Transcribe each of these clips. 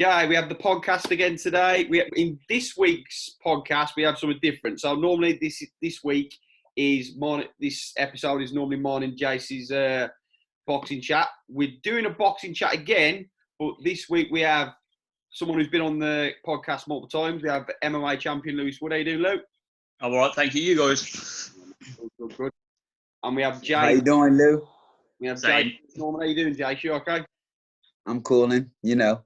Okay, we have the podcast again today. In this week's podcast, we have something different. So normally this week is this episode is normally mine and Jace's boxing chat. We're doing a boxing chat again, but this week we have someone who's been on the podcast multiple times. We have MMA champion Lewis. What are you doing, Luke? I'm all right, thank you. You guys? Good. And we have Jay. How you doing, Lou? We have Jay. Norman, how you doing, Jay? You okay? I'm cooling, you know.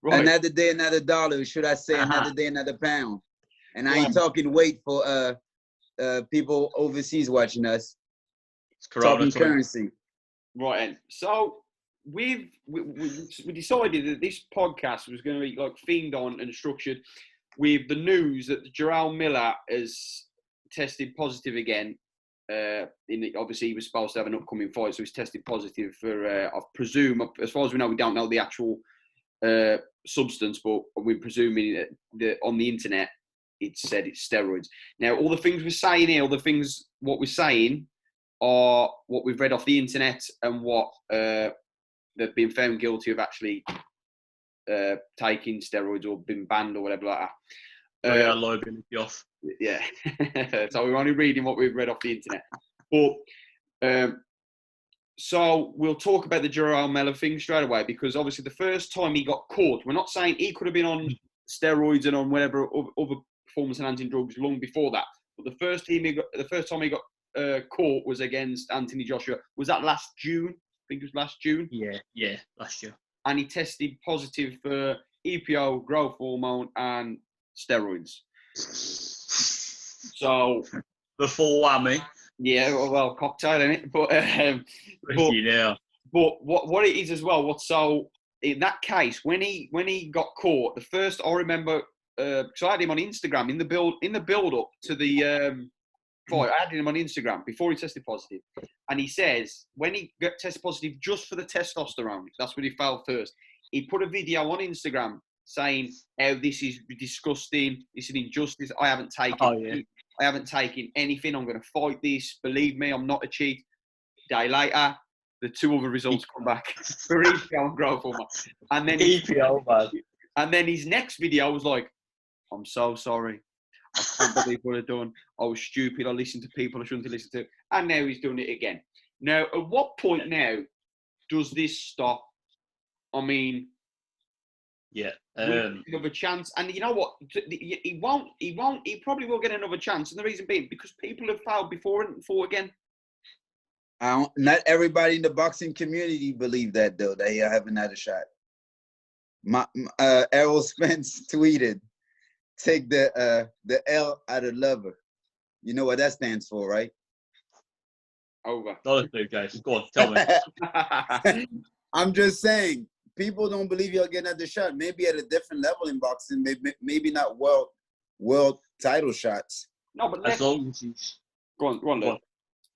Right. Another day, another dollar. Should I say another day, another pound? And I ain't talking weight for people overseas watching us. It's talking currency. Right, and so we decided that this podcast was going to be like themed on and structured with the news that Jarrell Miller has tested positive again. Obviously, he was supposed to have an upcoming fight, so he's tested positive for, I presume, as far as we know, we don't know the actual substance, but we're presuming that on the internet it said it's steroids. Now, all the things we're saying here, what we're saying are what we've read off the internet and what they've been found guilty of actually taking steroids or been banned or whatever like that. Liability off. Yeah. So we're only reading what we've read off the internet. But so we'll talk about the Jarrell Miller thing straight away, because obviously the first time he got caught, we're not saying he could have been on steroids and on whatever other performance-enhancing drugs long before that. But the first time he got caught was against Anthony Joshua. Was that last June? I think it was last June. Yeah, last year. And he tested positive for EPO, growth hormone, and steroids. So the full whammy. Yeah, well, cocktail in it, but what it is as well. So in that case, when he got caught, the first I remember, so I had him on Instagram in the build up to the fight. I had him on Instagram before he tested positive, and he says when he got tested positive just for the testosterone, that's when he fell first. He put a video on Instagram saying how this is disgusting, it's an injustice. I haven't taken anything. I'm going to fight this. Believe me, I'm not a cheat. Day later, the two other results come back for EPO and growth hormone. And then EPO, man. And then his next video was like, "I'm so sorry. I can't believe what I've done. I was stupid. I listened to people I shouldn't have listened to." And now he's doing it again. Now, at what point now does this stop? I mean, yeah, another chance, and you know what? He won't. He probably will get another chance, and the reason being because people have failed before and fought again. Not everybody in the boxing community believe that, though. They have another shot. Errol Spence tweeted, "Take the L out of lover." You know what that stands for, right? Over. Those two guys. Go on, tell me. I'm just saying. People don't believe you'll get another shot. Maybe at a different level in boxing. Maybe not world title shots. No, but as long as he's go on, Luke.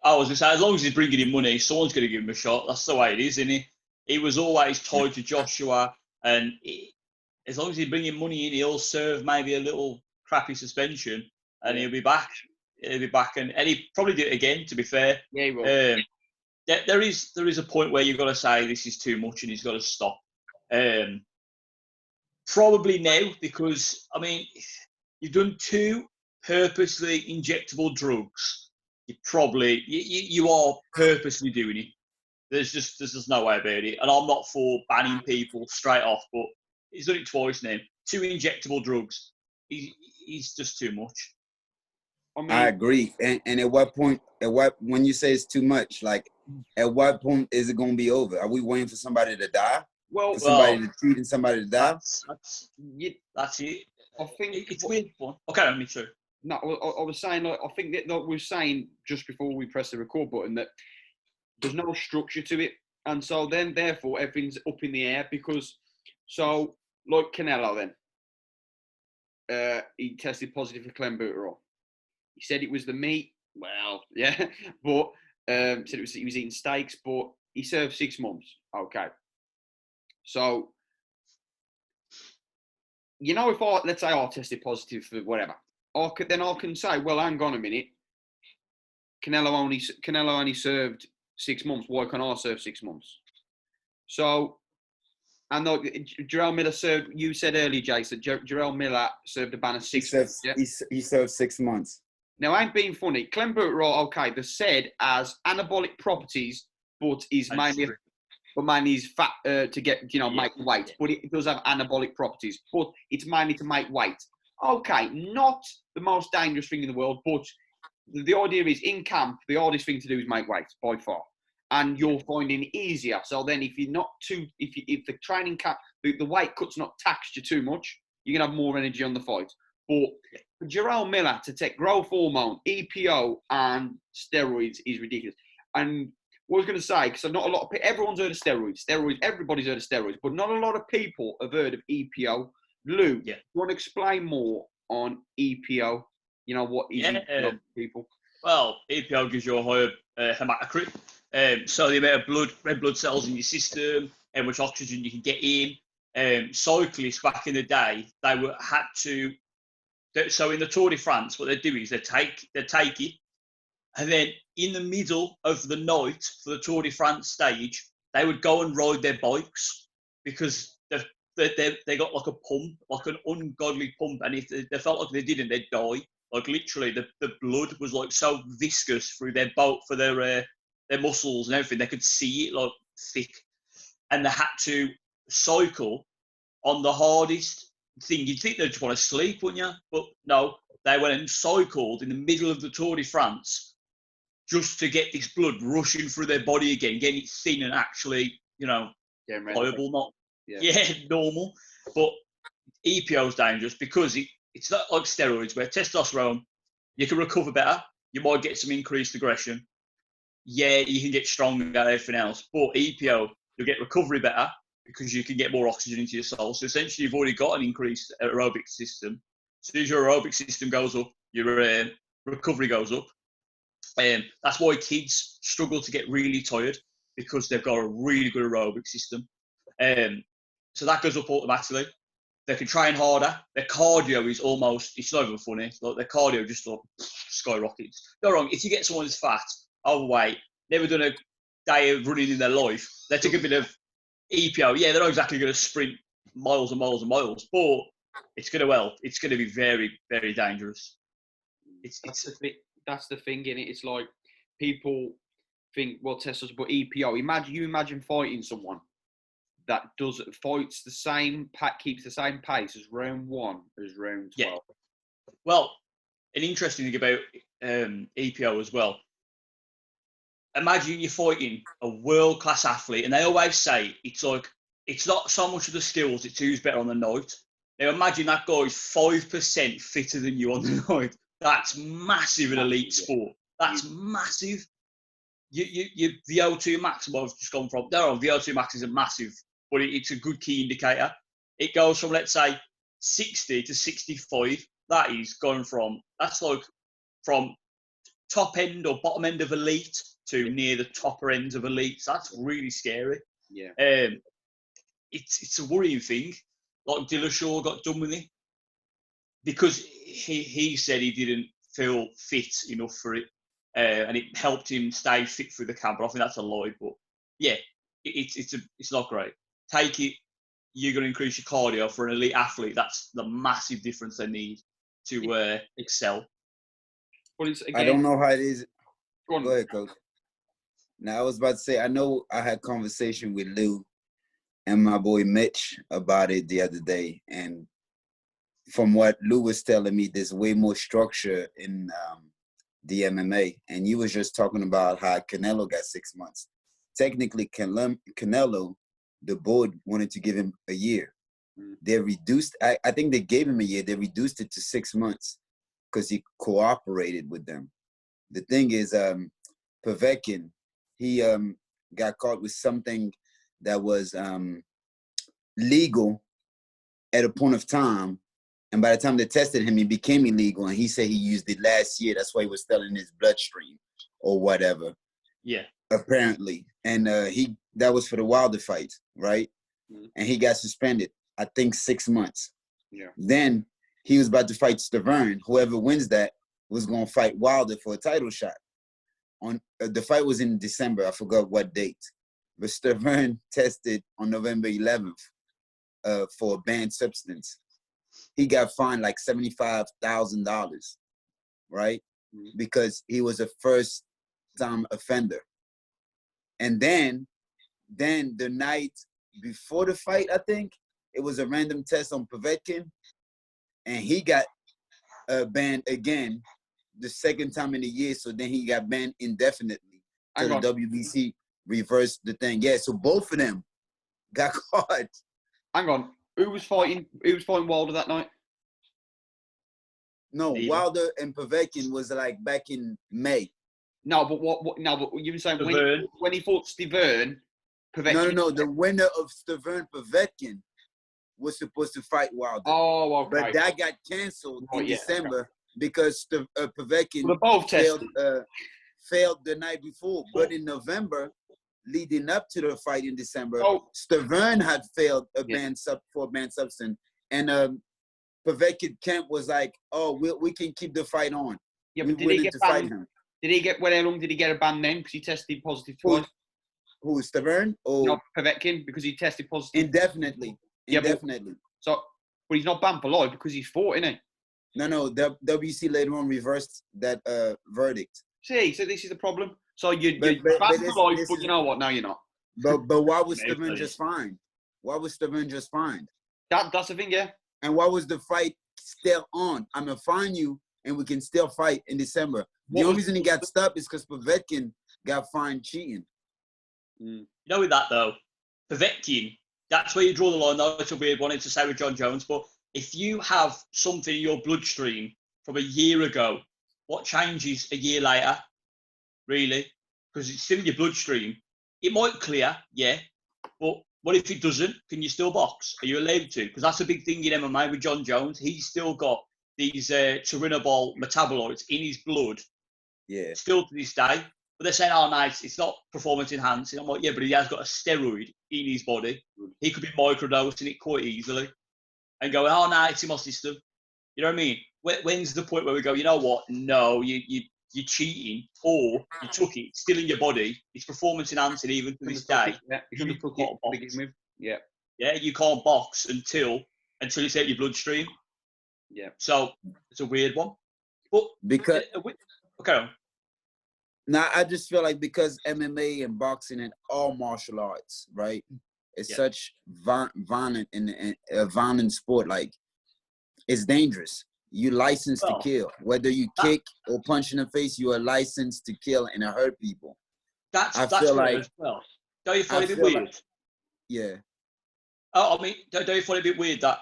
I was going to say, as long as he's bringing in money, someone's going to give him a shot. That's the way it is, isn't it? He was always tied to Joshua, and as long as he's bringing money in, he'll serve maybe a little crappy suspension, and he'll be back. He'll be back, and he'll probably do it again. To be fair, yeah, he will. There is a point where you've got to say this is too much, and he's got to stop. Probably now, because I mean, you've done 2 purposely injectable drugs. You are purposely doing it. There's just no way about it. And I'm not for banning people straight off, but he's done it twice now. 2 injectable drugs. He's just too much. I agree. And at what point? When you say it's too much, like at what point is it going to be over? Are we waiting for somebody to die? For somebody to cheat and somebody to die? That's it. I think it's weird. Okay, me too. No, I was saying, like, I think that we were saying just before we press the record button that there's no structure to it, and so then therefore everything's up in the air because so like Canelo then he tested positive for clenbuterol. He said it was the meat. Well, yeah, but said he was eating steaks, but he served 6 months. Okay. So, you know, if let's say I tested positive for whatever, then I can say, well, hang on a minute. Canelo only served 6 months. Why can't I serve 6 months? So, And Jarrell Miller served. You said earlier, Jason. Jarrell Miller served a ban of 6 months. Yeah? He served 6 months. Now, I ain't being funny. Clem Burt, okay, they're said as anabolic properties, but he's mainly fat to get, make weight. But it does have anabolic properties, but it's mainly to make weight. Okay, not the most dangerous thing in the world, but the idea is in camp, the hardest thing to do is make weight by far. And you're finding it easier. So then if you're not if the training camp, the weight cut's not taxed you too much, you're going to have more energy on the fight. But for Jarrell Miller to take growth hormone, EPO, and steroids is ridiculous. And what I was going to say, because not a lot of people, everyone's heard of steroids. Everybody's heard of steroids, but not a lot of people have heard of EPO. Lou, you want to explain more on EPO? You know, what is EPO, people? Well, EPO gives you a higher hematocrit. So the amount of red blood cells in your system, how much oxygen you can get in. Cyclists back in the day, had to. So in the Tour de France, what they do is they take it, and then in the middle of the night for the Tour de France stage, they would go and ride their bikes because they got like a pump, like an ungodly pump, and if they felt like they didn't, they'd die. Like literally, the blood was like so viscous through their for their muscles and everything. They could see it like thick, and they had to cycle on the hardest thing. You'd think they'd just want to sleep, wouldn't you? But no, they went and cycled in the middle of the Tour de France just to get this blood rushing through their body again, getting it thin and actually, viable, not normal. But EPO is dangerous because it's not like steroids where testosterone, you can recover better, you might get some increased aggression. Yeah, you can get stronger and everything else. But EPO, you'll get recovery better because you can get more oxygen into your soul. So essentially, you've already got an increased aerobic system. So as your aerobic system goes up, your recovery goes up. That's why kids struggle to get really tired because they've got a really good aerobic system. So that goes up automatically. They can train harder. Their cardio is it's not even funny. Like their cardio just like skyrockets. Don't wrong. If you get someone who's fat, overweight, never done a day of running in their life, they take a bit of EPO. Yeah, they're not exactly going to sprint miles and miles and miles, but it's going to help. It's going to be very, very dangerous. That's the thing in it. It's like people think, well, testosterone, but EPO. Imagine fighting someone that fights the same, keeps the same pace as round 1 as round 12. Yeah. Well, an interesting thing about EPO as well. Imagine you're fighting a world-class athlete, and they always say it's not so much of the skills, it's who's better on the night. Now imagine that guy is 5% fitter than you on the night. That's massive in elite sport. That's massive. You VO2 max, what I've just gone from. No, VO2 max isn't massive, but it's a good key indicator. It goes from, let's say, 60 to 65. That is going that's like from top end or bottom end of elite to near the topper ends of elite. So that's really scary. Yeah. It's a worrying thing. Like Dillashaw got done with it because he said he didn't feel fit enough for it, and it helped him stay fit through the camp. But I think that's a lie. But yeah, it's not great. Take it. You're going to increase your cardio for an elite athlete. That's the massive difference they need to excel. Well, again, I don't know how it is. Go ahead, Coach. Now, I was about to say, I know I had conversation with Lou and my boy Mitch about it the other day. And from what Lou was telling me, there's way more structure in the MMA. And you was just talking about how Canelo got 6 months. Technically, Canelo, the board wanted to give him a year. They reduced, I think they gave him a year. They reduced it to 6 months because he cooperated with them. The thing is, Povetkin, he got caught with something that was legal at a point of time. And by the time they tested him, he became illegal. And he said he used it last year. That's why he was still in his bloodstream or whatever. Yeah. Apparently. And that was for the Wilder fight, right? And he got suspended, I think 6 months. Yeah. Then he was about to fight Stavern. Whoever wins that was going to fight Wilder for a title shot. The fight was in December. I forgot what date. But Stavern tested on November 11th. for a banned substance. He got fined like $75,000, right? Because he was a first-time offender. And then the night before the fight, I think, it was a random test on Povetkin, and he got banned again the second time in a year. So then he got banned indefinitely till the WBC reversed the thing. Yeah, so both of them got caught. Hang on. Who was fighting Wilder that night? No, Wilder and Povetkin was like back in May. No, but what no, but you were saying when he fought Stiverne, Povetkin. No. The winner of Stiverne Povetkin was supposed to fight Wilder. Oh, okay. But that got canceled in December because Povetkin failed the night before. But in November, leading up to the fight in December, Stiverne had failed a banned substance, and Povetkin camp was like, "Oh, we can keep the fight on." Yeah, but did he get banned? Did he get? Well, how long did he get a ban then? Because he tested positive twice. Who, Stiverne? Or no, Povetkin, because he tested positive. Indefinitely. Yeah, but he's not banned for life because he's fought, isn't he? No. The WC later on reversed that verdict. See, so this is the problem. So you're banned for life, but you know what? No, you're not. But why was Stiverne just fined? Why was Stiverne just fined? That's the thing, yeah. And why was the fight still on? I'm gonna fine you, and we can still fight in December. The only reason he got stopped is because Povetkin got fined cheating. You know, with that though, Povetkin, that's where you draw the line. Though it's a weird one to say with John Jones, but if you have something in your bloodstream from a year ago, what changes a year later? Really? Because it's still in your bloodstream. It might clear, yeah, but what if it doesn't? Can you still box? Are you allowed to? Because that's a big thing in MMA with John Jones. He's still got these turinabol metabolites in his blood. Yeah. Still to this day. But they're saying, oh, no, it's not performance enhancing. I'm like, yeah, but he has got a steroid in his body. He could be microdosing it quite easily and going, oh, no, it's in my system. You know what I mean? When's the point where we go, you know what? No, you're cheating, or you took it, it's still in your body. It's performance enhancing even to this day. Yeah, you can't box. Yeah, you can't box until it's out your bloodstream. Yeah. So it's a weird one. But because okay. Now I just feel like because MMA and boxing and all martial arts, right? It's such violent in a violent sport. Like it's dangerous. You licensed to kill. Whether you kick or punch in the face, you are licensed to kill and to hurt people. That's feel like as well. Don't you find it a bit weird? Like, yeah. Oh, I mean, don't you find it a bit weird that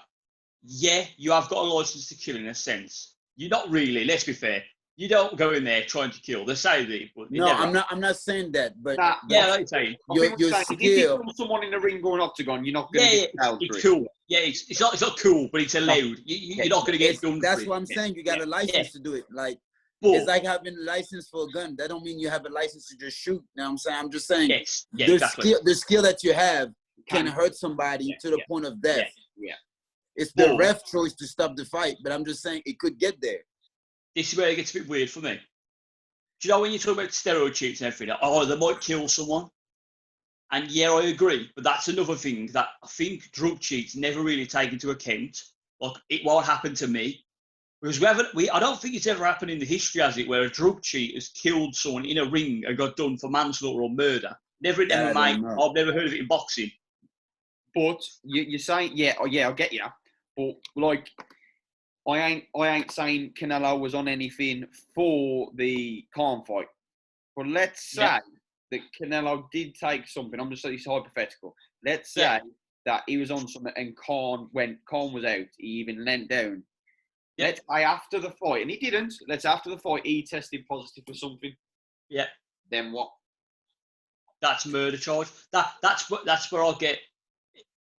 you have got a license to kill in a sense. You're not really. Let's be fair. You don't go in there trying to kill. They say that. But no, I'm not saying that. But yeah, like saying your skill. If you kill someone in the ring going octagon, you're not going to get held it's cool. Yeah, it's not cool, but it's allowed. You're not going to get done. That's what I'm saying. You got a license to do it. Like it's like having a license for a gun. That don't mean you have a license to just shoot. You know what I'm saying? I'm just saying the skill that you have can hurt somebody to the point of death. Yeah. It's the ref choice to stop the fight, but I'm just saying it could get there. This is where it gets a bit weird for me. Do you know when you talk about steroid cheats and everything, they might kill someone? And yeah, I agree, but that's another thing that I think drug cheats never really take into account. Like, it won't happen to me. Because I don't think it's ever happened in the history, has it, where a drug cheat has killed someone in a ring and got done for manslaughter or murder. Never in MMA. I've never heard of it in boxing. But you're saying, I get you. But, like, I ain't saying Canelo was on anything for the Khan fight. But let's say that Canelo did take something. I'm just saying it's hypothetical. Let's say that he was on something and when Khan was out, he even leant down. Let's say after the fight, and he didn't. Let's say after the fight, he tested positive for something. Yeah. Then what? That's murder charge. That's where I get.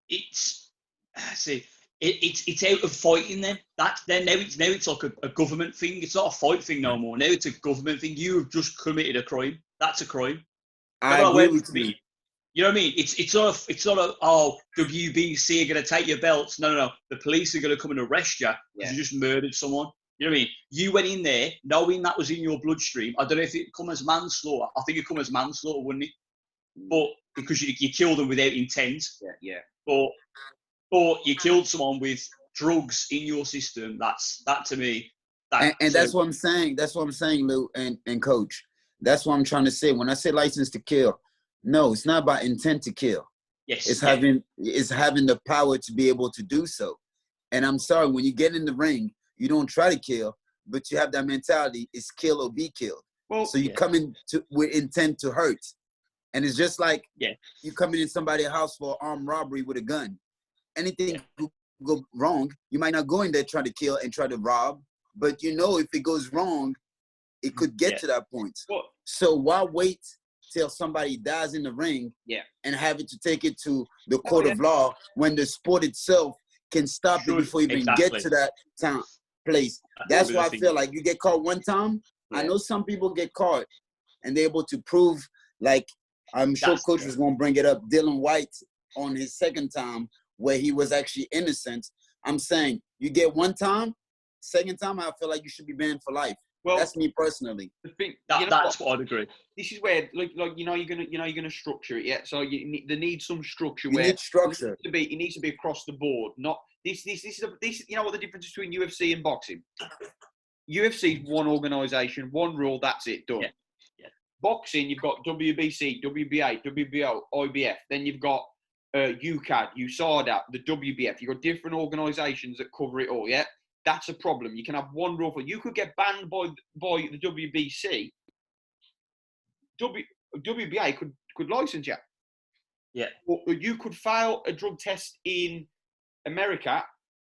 It's out of fighting then. Now it's like a government thing. It's not a fight thing no more. Now it's a government thing. You have just committed a crime. That's a crime. I agree with you. You know what I mean? It's not WBC are going to take your belts. No. The police are going to come and arrest you because you just murdered someone. You know what I mean? You went in there knowing that was in your bloodstream. I don't know if it come as manslaughter. I think it come as manslaughter, wouldn't it? But because you killed them without intent. Yeah. But Or you killed someone with drugs in your system. That to me. And that's what I'm saying. That's what I'm saying, Lou and Coach. That's what I'm trying to say. When I say license to kill, no, it's not about intent to kill. Yes. It's having the power to be able to do so. And I'm sorry, when you get in the ring, you don't try to kill, but you have that mentality: it's kill or be killed. Well, so you come in with intent to hurt, and it's just like you coming in somebody's house for armed robbery with a gun. Anything could go wrong. You might not go in there trying to kill and try to rob, but you know if it goes wrong, it could get to that point. Well, so why wait till somebody dies in the ring and have it to take it to the court of law when the sport itself can stop it before you even get to that place? That's why I feel like you get caught one time. I know some people get caught and they're able to prove, like I'm sure Coach was going to bring it up, Dylan White on his second time where he was actually innocent. I'm saying you get one time, second time, I feel like you should be banned for life. Well, that's me personally. The thing, that's what I'd agree. This is where, like you're gonna structure it, yeah. So there needs some structure. You need structure. It needs to be across the board. Not this. You know what the difference between UFC and boxing? UFC is one organisation, one rule. That's it. Done. Yeah. Boxing, you've got WBC, WBA, WBO, IBF. Then you've got UCAD, USADA, the WBF. You've got different organisations that cover it all. Yeah. That's a problem. You can have one rule for you could get banned by the WBC. WBA could license you. Yeah. Or you could file a drug test in America,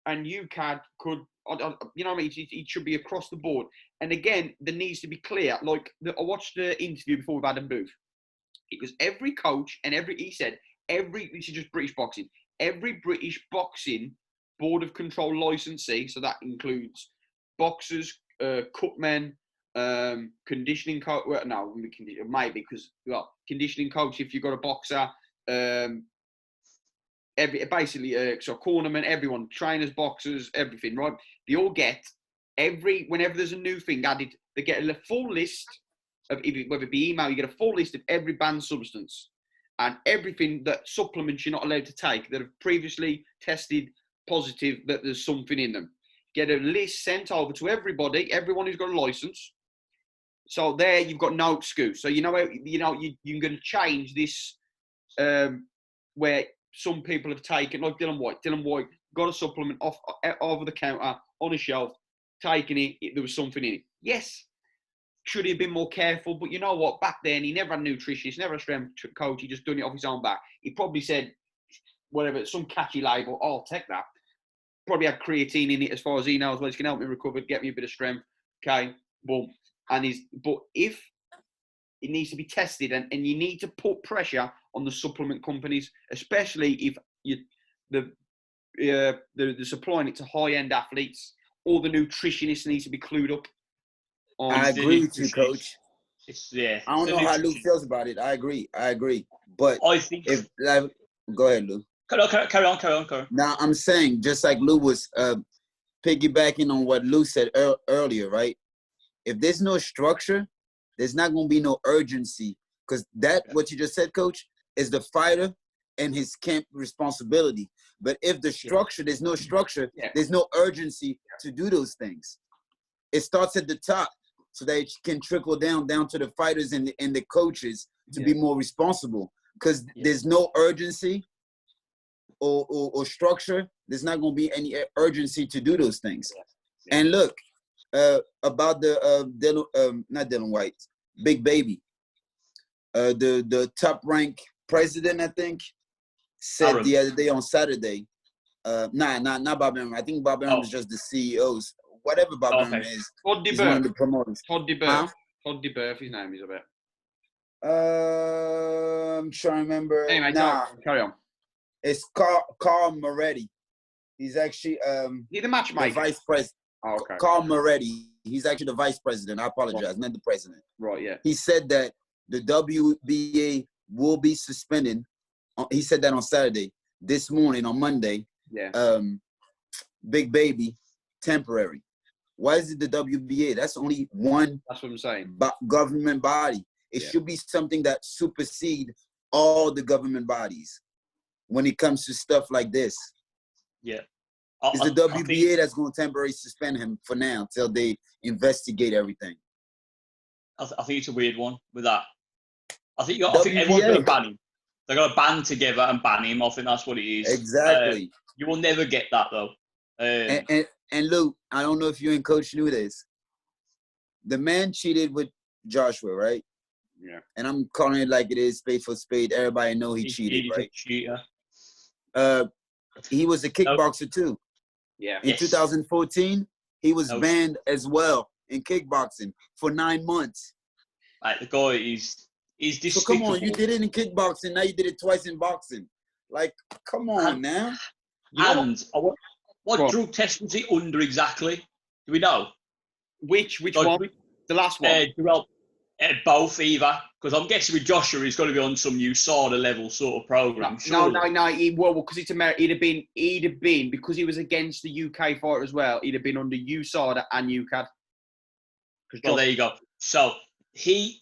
and UCAD could. You know what I mean? It should be across the board. And again, there needs to be clear. Like I watched the interview before with Adam Booth. It was every coach and this is just British boxing. Every British boxing Board of Control licensee, so that includes boxers, cutmen, conditioning coach. Well, no, maybe because conditioning coach. If you've got a boxer, so cornermen, everyone, trainers, boxers, everything, right? They all get whenever there's a new thing added, they get a full list of whether it be email, you get a full list of every banned substance and everything that supplements you're not allowed to take that have previously tested positive that there's something in them. Get a list sent over to everybody, everyone who's got a license. So there you've got no excuse. So you're going to change this where some people have taken, like Dylan White. Dylan White got a supplement off over the counter on a shelf, taking it. There was something in it. Yes, should he have been more careful? But you know what? Back then he never had a nutritionist, never a strength coach. He just done it off his own back. He probably said, whatever, some catchy label, I'll take that. Probably had creatine in it as far as he knows. Well, it's going to help me recover, get me a bit of strength. Okay, boom. But if it needs to be tested and you need to put pressure on the supplement companies, especially if they're supplying it to high-end athletes, all the nutritionists need to be clued up. I agree with you, Coach. I don't know how Luke feels about it. I agree. But I think go ahead, Luke. Carry on. Now, I'm saying, just like Lou was piggybacking on what Lou said earlier, right? If there's no structure, there's not going to be no urgency. Because what you just said, Coach, is the fighter and his camp responsibility. But if there's no structure, there's no urgency to do those things. It starts at the top so that it can trickle down to the fighters and the coaches to be more responsible. Because there's no urgency or structure, there's not going to be any urgency to do those things. And look, about the not Dylan White, Big Baby, the top rank president, I think, said the other day on Saturday, not Bob Arum. I think Bob Arum is just the CEOs. Whatever Bob Arum is, he's one of the promoters. Todd DeBerth, his name is a bit. I'm trying to remember. Anyway, carry on. It's Carl Moretti. He's actually the matchmaker. The vice president. Oh, okay. Carl Moretti. He's actually the vice president. I apologize, not the president. Right, yeah. He said that the WBA will be suspending. He said that on Saturday. This morning, on Monday, Big Baby, temporary. Why is it the WBA? That's only one. That's what I'm saying. Government body. It should be something that supersedes all the government bodies when it comes to stuff like this. Yeah. It's the WBA that's going to temporarily suspend him for now until they investigate everything. I think it's a weird one with that. I think everyone's going to ban him. They're going to band together and ban him. I think that's what it is. Exactly. You will never get that though. And Luke, I don't know if you and Coach knew this. The man cheated with Joshua, right? Yeah. And I'm calling it like it is, spade for spade. Everybody know he cheated, right? Cheater. He was a kickboxer too. Yeah. In 2014, he was banned as well in kickboxing for 9 months. Like, the guy is despicable. So come on, you did it in kickboxing, now you did it twice in boxing. Like, come on now. And what drug test was he under exactly? Do we know? Which one? The last one? Both either. Because I'm guessing with Joshua, he's got to be on some USADA level sort of program. No. Because it's America. He'd have been because he was against the UK fighter as well. He'd have been under USADA and UCAD. Well, there you go. So you're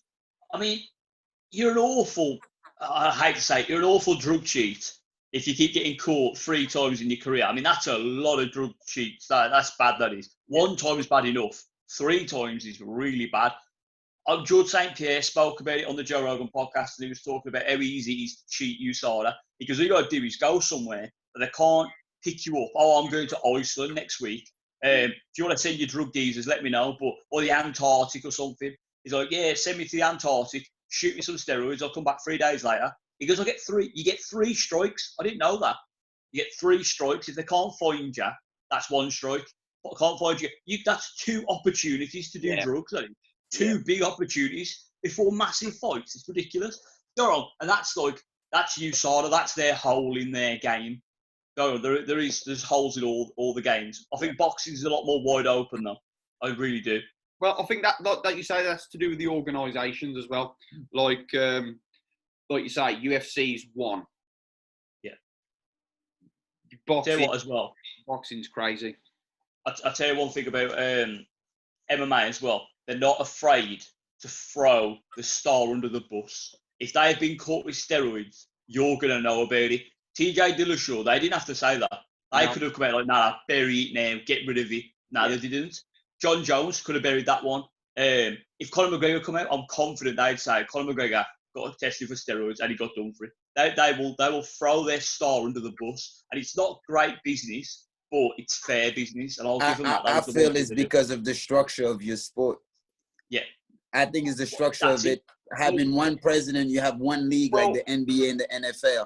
an awful. I hate to say it, you're an awful drug cheat if you keep getting caught 3 times in your career. I mean, that's a lot of drug cheats. That's bad. That is. 1 time is bad enough. 3 times is really bad. George St. Pierre spoke about it on the Joe Rogan podcast, and he was talking about how easy it is to cheat USADA, because all you got to do is go somewhere that they can't pick you up. Oh, I'm going to Iceland next week. If you want to send your drug dealers, let me know. Or the Antarctic or something. He's like, yeah, send me to the Antarctic, shoot me some steroids, I'll come back 3 days later. He goes, you get 3 strikes. I didn't know that. You get 3 strikes. If they can't find you, that's 1 strike. But can't find you, that's 2 opportunities to do drugs. I think. 2 big opportunities before massive fights. It's ridiculous. Go on, and that's USADA. That's their hole in their game. Go on, there's holes in all the games. I think boxing's a lot more wide open though. I really do. Well, I think that you say that's to do with the organisations as well. Like you say, UFC's 1. Yeah. Boxing, tell you what as well. Boxing's crazy. I'll tell you one thing about MMA as well. They're not afraid to throw the star under the bus. If they have been caught with steroids, you're going to know about it. TJ Dillashaw, they didn't have to say that. They could have come out like, nah, bury it now, get rid of it. No, they didn't. John Jones could have buried that one. If Conor McGregor come out, I'm confident they'd say Conor McGregor got tested for steroids and he got done for it. They will throw their star under the bus, and it's not great business, but it's fair business, and I'll give them that. I feel it's because of the structure of your sport. Yeah. I think it's the structure of it. Having one president, you have one league like the NBA and the NFL.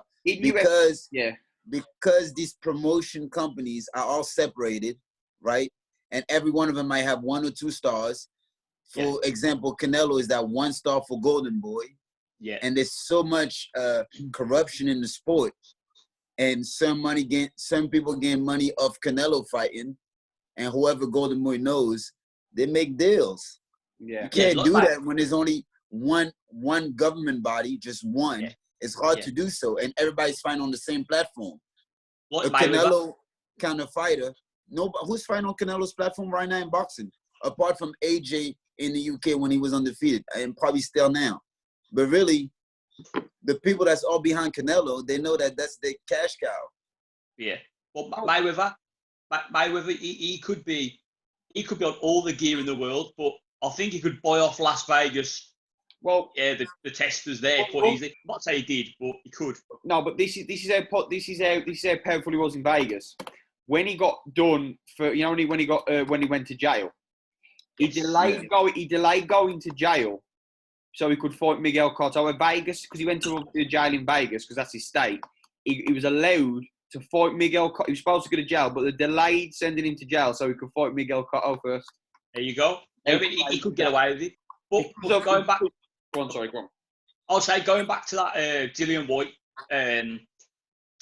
Because these promotion companies are all separated, right? And every one of them might have 1 or 2 stars. For example, Canelo is that 1 star for Golden Boy. Yeah. And there's so much corruption in the sport. And some people gain money off Canelo fighting. And whoever Golden Boy knows, they make deals. Yeah. You can't do that when there's only one government body, just one. Yeah. It's hard to do so, and everybody's fighting on the same platform. A Canelo kind of fighter, who's fighting on Canelo's platform right now in boxing? Apart from AJ in the UK when he was undefeated, and probably still now. But really, the people that's all behind Canelo, they know that that's their cash cow. Yeah. Well, Mayweather, he could be on all the gear in the world, but I think he could buy off Las Vegas. Well, yeah, the testers there quite easily. I'm not saying he did, but he could. No, but this is how powerful he was in Vegas. When he got done for when he went to jail, he delayed going to jail so he could fight Miguel Cotto in Vegas, because he went to the jail in Vegas because that's his state. He was allowed to fight Miguel Cotto. He was supposed to go to jail, but they delayed sending him to jail so he could fight Miguel Cotto first. There you go. I mean, he could get away with it. But going back... Go on. I'll say, going back to that Dillian White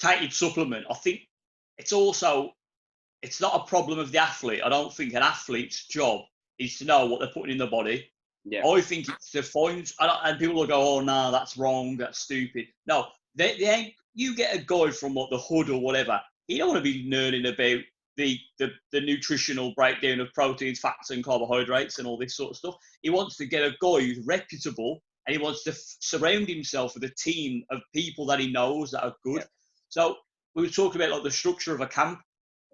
taking supplement, I think it's not a problem of the athlete. I don't think an athlete's job is to know what they're putting in their body. Yeah. I think it's to find... And people will go, oh, no, that's wrong, that's stupid. No, they ain't... You get a guy from the hood or whatever, he don't want to be learning about the nutritional breakdown of proteins, fats and carbohydrates and all this sort of stuff. He wants to get a guy who's reputable, and he wants to surround himself with a team of people that he knows that are good. Yeah. So we were talking about the structure of a camp.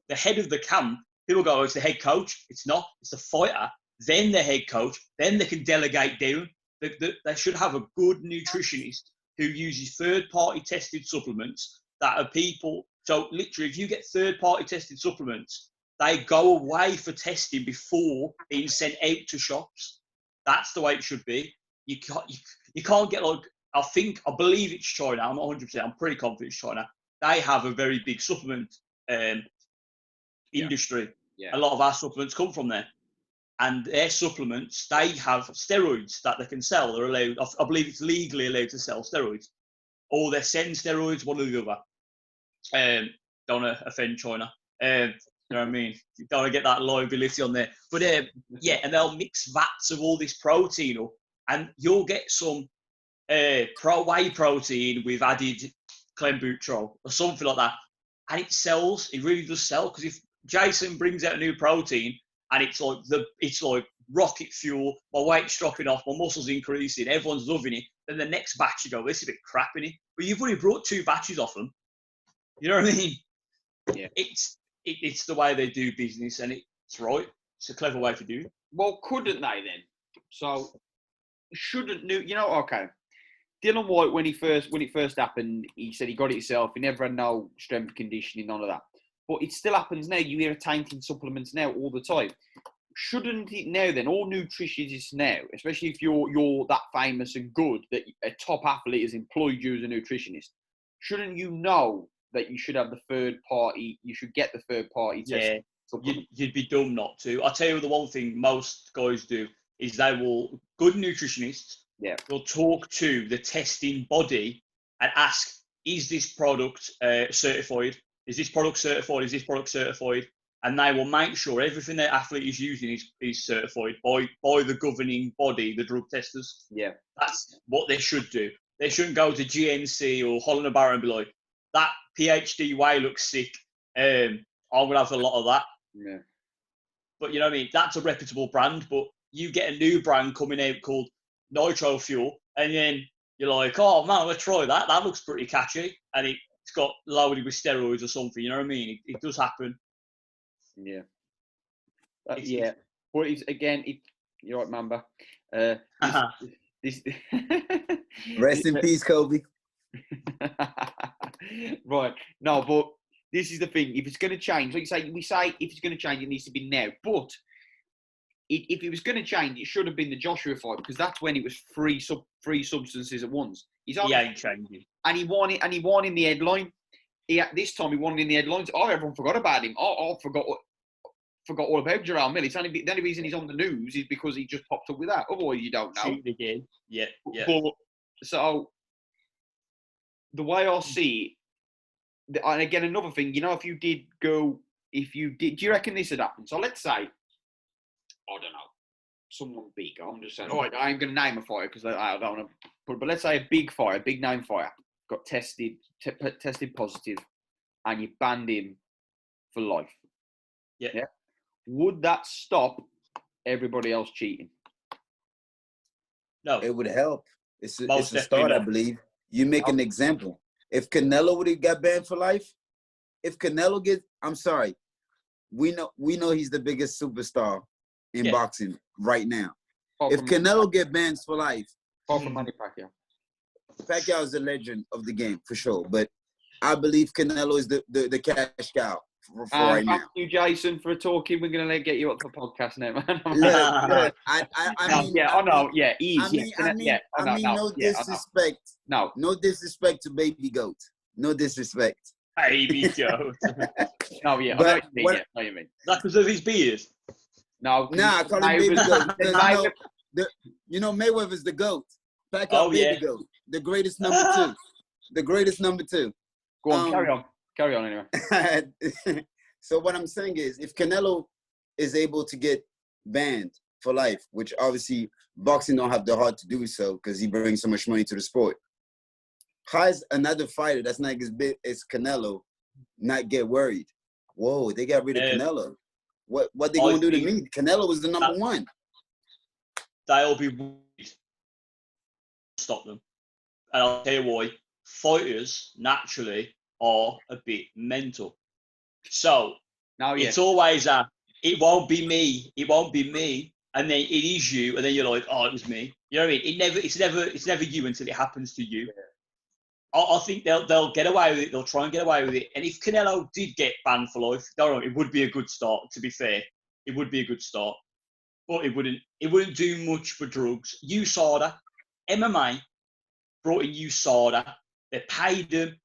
the head of the camp, people go, oh, it's the head coach. It's not. It's the fighter. Then the head coach. Then they can delegate down. They should have a good nutritionist who uses third-party tested supplements that are people. So literally, if you get third-party tested supplements, they go away for testing before being sent out to shops. That's the way it should be. You can't get like, I believe it's China. I'm not 100%. I'm pretty confident it's China. They have a very big supplement industry. Yeah. A lot of our supplements come from there. And their supplements, they have steroids that they can sell. They're allowed, I believe it's legally allowed to sell steroids. Or they send steroids, one or the other. Don't want to offend China. You know what I mean? You don't want to get that liability on there. But yeah, and they'll mix vats of all this protein up, and you'll get some whey protein with added clenbuterol or something like that. And it sells, it really does sell, because if Jason brings out a new protein, and it's like rocket fuel, my weight's dropping off, my muscles increasing, everyone's loving it. Then the next batch you go, this is a bit crap in it. But you've already brought 2 batches off them. You know what I mean? Yeah. It's the way they do business, and it's right. It's a clever way to do it. Well, couldn't they then? So shouldn't okay. Dylan White, when it first happened, he said he got it himself. He never had no strength conditioning, none of that. But it still happens now. You hear tainting supplements now all the time. Shouldn't it now then? All nutritionists now, especially if you're that famous and good that a top athlete has employed you as a nutritionist, shouldn't you know that you should have the third party? You should get the third party test. Yeah, you'd be dumb not to. I'll tell you the one thing most guys do is good nutritionists will talk to the testing body and ask, is this product certified? Is this product certified? Is this product certified? And they will make sure everything their athlete is using is certified by the governing body, the drug testers. Yeah. That's what they should do. They shouldn't go to GNC or Holland & Barrett and be like, that PhD whey looks sick. I'm going to have a lot of that. Yeah. But you know what I mean? That's a reputable brand. But you get a new brand coming out called Nitro Fuel, and then you're like, oh man, let's try that. That looks pretty catchy. And it's got loaded with steroids or something. You know what I mean? It does happen. Yeah. But you're right, Mamba. This Rest in peace, Kobe. Right. No, but this is the thing. If it's going to change, like you say, we say if it's going to change, it needs to be now. But if it was going to change, it should have been the Joshua fight, because that's when it was three substances at once. He ain't changing. And he won it, and he won in the headline. This time he won in the headlines. Oh, everyone forgot about him. I forgot all about Jarrell Miller. The only reason he's on the news is because he just popped up with that. Otherwise, you don't know. Cheating again. Yeah. But, so, the way I see it, and again, another thing, if you did, do you reckon this would happen? So let's say, I don't know, someone big. I'm just saying, all right, I ain't going to name a fighter because I don't want to put, but let's say a big fighter, big name fighter, got tested positive, and you banned him for life. Yeah. Would that stop everybody else cheating? No. It would help. It's a start, I believe. You make an example. If Canelo would have got banned for life, I'm sorry, we know he's the biggest superstar in boxing right now. If Canelo get banned for life, Pacquiao is the legend of the game for sure. But I believe Canelo is the cash cow for right now. Thank you, Jason, for talking. We're going to get you up for podcast now, man. Look, no disrespect to Baby Goat. No disrespect. Baby Goat. No, yeah, I know what you mean. That's because of his beard. No, I call him Baby Goat. Mayweather's the GOAT. Pacquiao, Baby Goat. The greatest number 2. The greatest number 2. Go on, carry on anyway. So what I'm saying is, if Canelo is able to get banned for life, which obviously boxing don't have the heart to do so because he brings so much money to the sport, how is another fighter that's not as big as Canelo not get worried? Whoa, they got rid of Canelo. What they gonna do to me? Canelo was the number 1. They'll be worried. Stop them. And I'll tell you why. Fighters naturally are a bit mental. So No, yeah. It's always it won't be me. It won't be me. And then it is you. And then you're like, oh, it was me. You know what I mean? It's never you until it happens to you. Yeah. I think they'll get away with it. They'll try and get away with it. And if Canelo did get banned for life, it would be a good start. To be fair, it would be a good start. But it wouldn't do much for drugs. USADA, MMA brought in USADA. They paid them,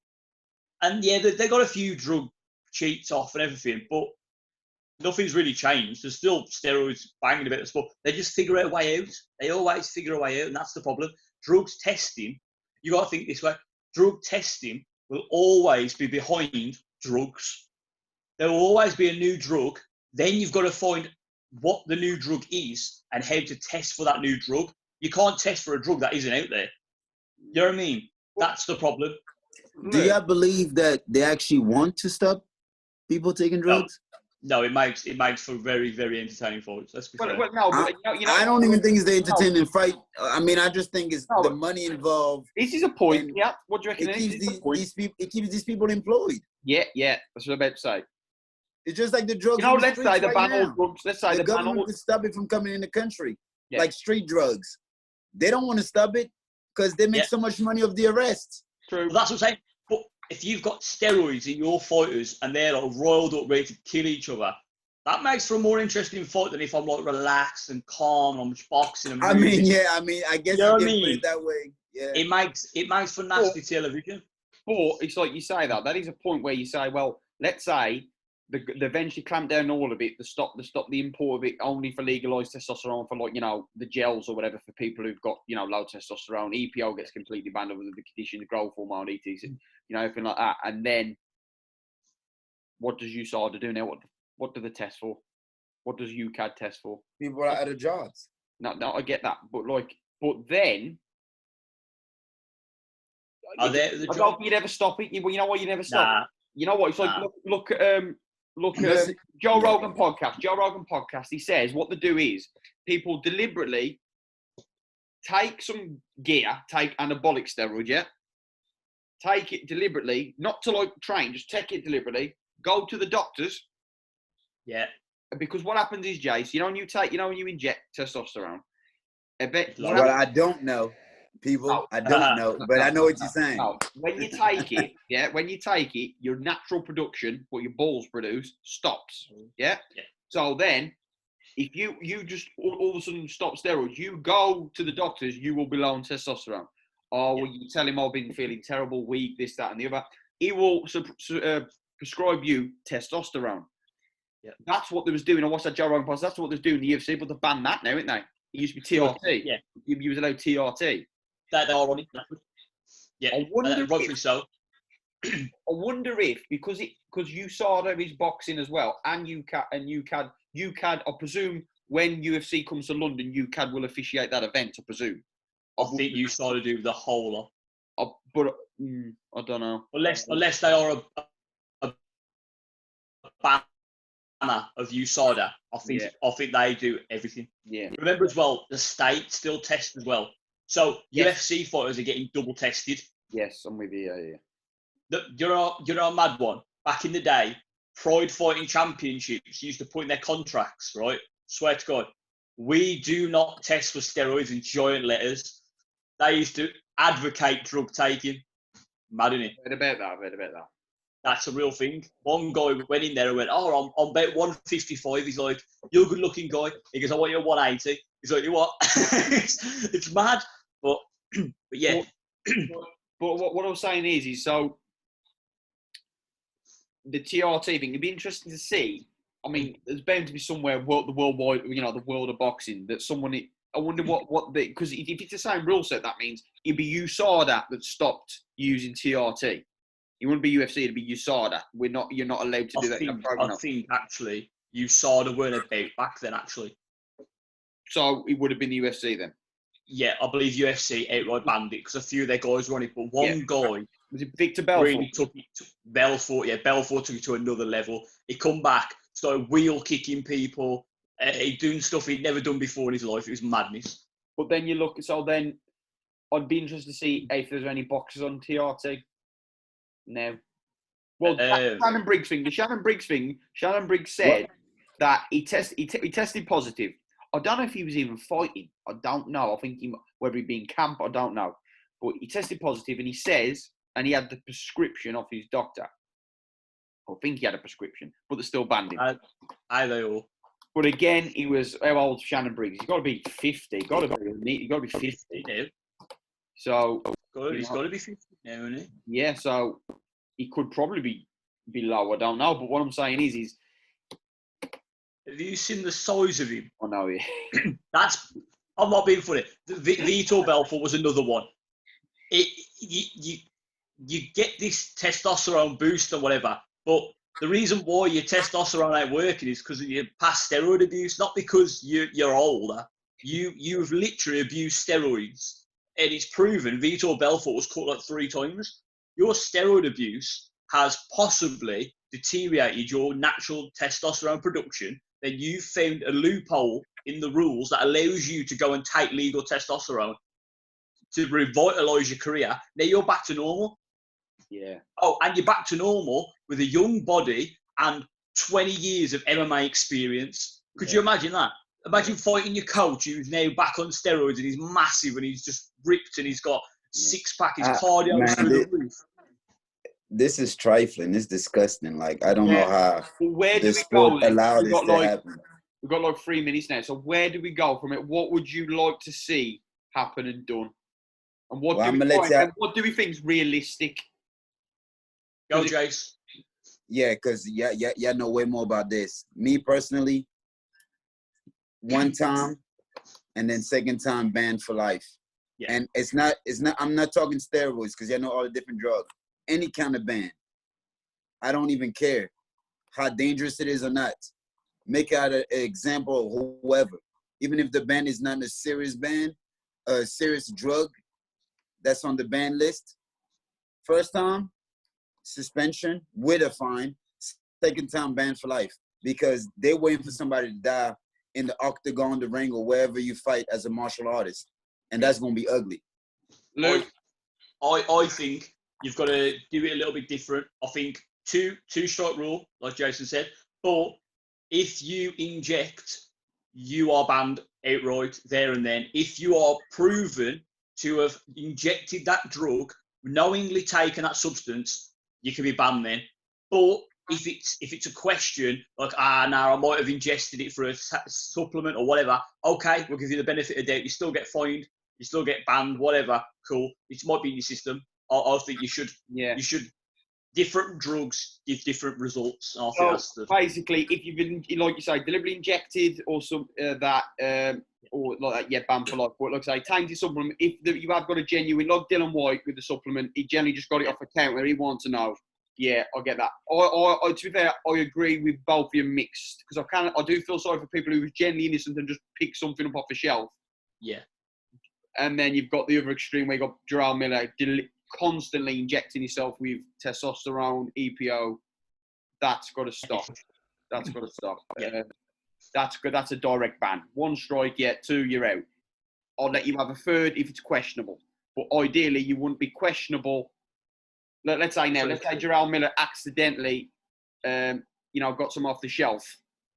and yeah, they got a few drug cheats off and everything. But nothing's really changed. There's still steroids banging about the sport. They just figure a way out. They always figure a way out, and that's the problem. Drugs testing, you got to think this way. Drug testing will always be behind drugs. There will always be a new drug. Then you've got to find what the new drug is and how to test for that new drug. You can't test for a drug that isn't out there. You know what I mean? That's the problem. Do y'all believe that they actually want to stop people taking drugs? No, it makes for very, very entertaining fights. Let's be fair. No, but I don't even think it's the entertaining fight. I mean, I just think it's the money involved. This is a point. Yeah. What do you reckon? It keeps these people employed. Yeah. That's what I'm about to say. It's just like the drugs. Let's say the ban all drugs. Let's say the government could stop it from coming in the country, yeah. like street drugs. They don't want to stop it because they make so much money off the arrests. True. Well, that's what I'm saying. But if you've got steroids in your fighters and they're like roiled up, ready to kill each other, that makes for a more interesting fight than if I'm like relaxed and calm and I'm just boxing. And I mean, I guess you can put it that way. Yeah. It makes for nasty television. But it's like you say that is a point where you say, well, let's say they eventually clamp down all of it, to stop the import of it only for legalised testosterone for the gels or whatever for people who've got low testosterone. EPO gets completely banned over the condition, the growth hormone, ETs, everything like that. And then what does USADA do now? What do they test for? What does UCAD test for? People are out of jobs. No, I get that, but then. Are they the job? You never stop it. You know why you never stop? Nah. You know what? It's like look at Joe Rogan podcast. Joe Rogan podcast. He says what they do is people deliberately take some gear, take anabolic steroid, yeah. Take it deliberately, not to train, just take it deliberately. Go to the doctors. Yeah. Because what happens is, Jace, when you inject testosterone. I don't know. People, I don't know, but I know what you're saying. When you take it, your natural production, what your balls produce, stops. Yeah? So then, if you just all of a sudden stop steroids, you go to the doctors, you will be low on testosterone. Or will you tell him I've been feeling terrible, weak, this, that, and the other? He will prescribe you testosterone. Yeah. That's what they was doing. I watched that Joe Rogan podcast. That's what they was doing in the UFC, but they've banned that now, isn't they? It used to be TRT. Yeah. You was allowed TRT. They are on it. Yeah, rightfully so. I wonder if because USADA is boxing as well, and UCAD, I presume when UFC comes to London, UCAD will officiate that event. I presume. I think USADA do the whole lot. But I don't know. Unless they are a banner of USADA, I think they do everything. Yeah. Remember as well, the state still tests as well. So UFC fighters are getting double tested. Yes, I'm with you. Yeah. You're a mad one. Back in the day, Pride Fighting Championships used to put in their contracts, right? Swear to God, we do not test for steroids in giant letters. They used to advocate drug taking. Mad, innit? I've heard about that. That's a real thing. One guy went in there and went, I'm about 155. He's like, you're a good looking guy. He goes, I want you at 180. He's like, you what? it's mad. But yeah. But what I was saying is so the TRT thing, it'd be interesting to see. I mean, there's bound to be somewhere the worldwide, the world of boxing that someone. I wonder because if it's the same rule set, that means it'd be USADA that stopped using TRT. It wouldn't be UFC, it'd be USADA. You're not allowed to do that. I think actually USADA weren't about back then actually. So it would have been the UFC then. Yeah, I believe UFC outright banned it because a few of their guys were on it, but one guy was it Victor Belfort? Really took it to Belfort. Yeah, Belfort took it to another level. He come back, started wheel kicking people. He doing stuff he'd never done before in his life. It was madness. But then you look. So then, I'd be interested to see if there's any boxers on TRT. No. Well, Shannon Briggs thing. The Shannon Briggs thing. Shannon Briggs said that he tested positive. I don't know if he was even fighting. I don't know. I think whether he'd be in camp, I don't know. But he tested positive, and he says, and he had the prescription of his doctor. I think he had a prescription, but they're still banned him. They all. But again, he was how old? Shannon Briggs. He's got to be 50. He's got to be 50 now. So He's got to be 50 now, isn't he? Yeah. So he could probably be low. I don't know. But what I'm saying is. Have you seen the size of him? I know. Yeah. I'm not being funny. Vitor Belfort was another one. You get this testosterone boost or whatever, but the reason why your testosterone ain't working is because of your past steroid abuse, not because you're older. You've literally abused steroids, and it's proven. Vitor Belfort was caught like 3 times. Your steroid abuse has possibly deteriorated your natural testosterone production. Then you've found a loophole in the rules that allows you to go and take legal testosterone to revitalise your career. Now you're back to normal. Yeah. Oh, and you're back to normal with a young body and 20 years of MMA experience. Could you imagine that? Imagine fighting your coach who's now back on steroids and he's massive and he's just ripped and he's got 6-pack, his cardio through the roof. This is trifling. It's disgusting. Like, I don't know how where do the sport allowed this to happen. We've got like 3 minutes now. So where do we go from it? What would you like to see happen and done? And what do we think is realistic? Go, Jace. Yeah, because y'all know way more about this. Me personally, 1 time and then 2nd time banned for life. Yeah. And it's not I'm not talking steroids because y'all know all the different drugs. Any kind of ban. I don't even care how dangerous it is or not. Make out an example of whoever. Even if the ban is not a serious ban, a serious drug that's on the ban list. 1st time, suspension with a fine. 2nd time, ban for life. Because they're waiting for somebody to die in the octagon, the ring, or wherever you fight as a martial artist. And that's going to be ugly. Luke? I think you've got to do it a little bit different. I think two-strike rule, like Jason said. But if you inject, you are banned outright there and then. If you are proven to have injected that drug, knowingly taken that substance, you can be banned then. But if it's a question like, now I might have ingested it for a supplement or whatever, okay, we'll give you the benefit of the doubt. You still get fined, you still get banned, whatever. Cool. It might be in your system. I think you should. Different drugs give different results. I think that's basically, if you've been, like you say, deliberately injected or some or like that, banned for life. But like I say, tainted supplement. If you have got a genuine, like Dylan White with the supplement, he generally just got it off a counter. He wants to know. Yeah, I get that. To be fair, I agree with both of you mixed because I do feel sorry for people who are genuinely innocent and just pick something up off the shelf. Yeah. And then you've got the other extreme where you've got Jarrell Miller constantly injecting himself with testosterone, EPO. That's got to stop. That's got to stop. Yeah. That's good. That's a direct ban. 1 strike, 2, you're out. I'll let you have a 3rd if it's questionable. But ideally, you wouldn't be questionable. Let's say Jarrell Miller accidentally, got some off the shelf.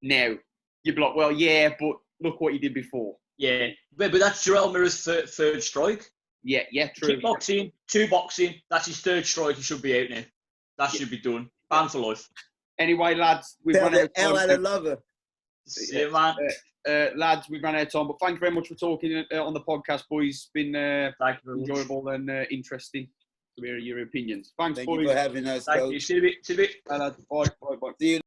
Now, you'd be like, well, yeah, but look what you did before. Yeah, but that's Jarrell Miller's 3rd strike. Yeah, true. Kickboxing, 2 boxing, that's his 3rd strike. He should be out now. That should be done. Ban for life. Anyway, lads, we've run out of time. I love her. Yeah, man. Lads, we've run out of time, but thank you very much for talking on the podcast, boys. It's been enjoyable and interesting to hear your opinions. Thanks, boys. Thank you for having us, Coach. Thank you. See you in a bit. Bye, lads. Bye. See you.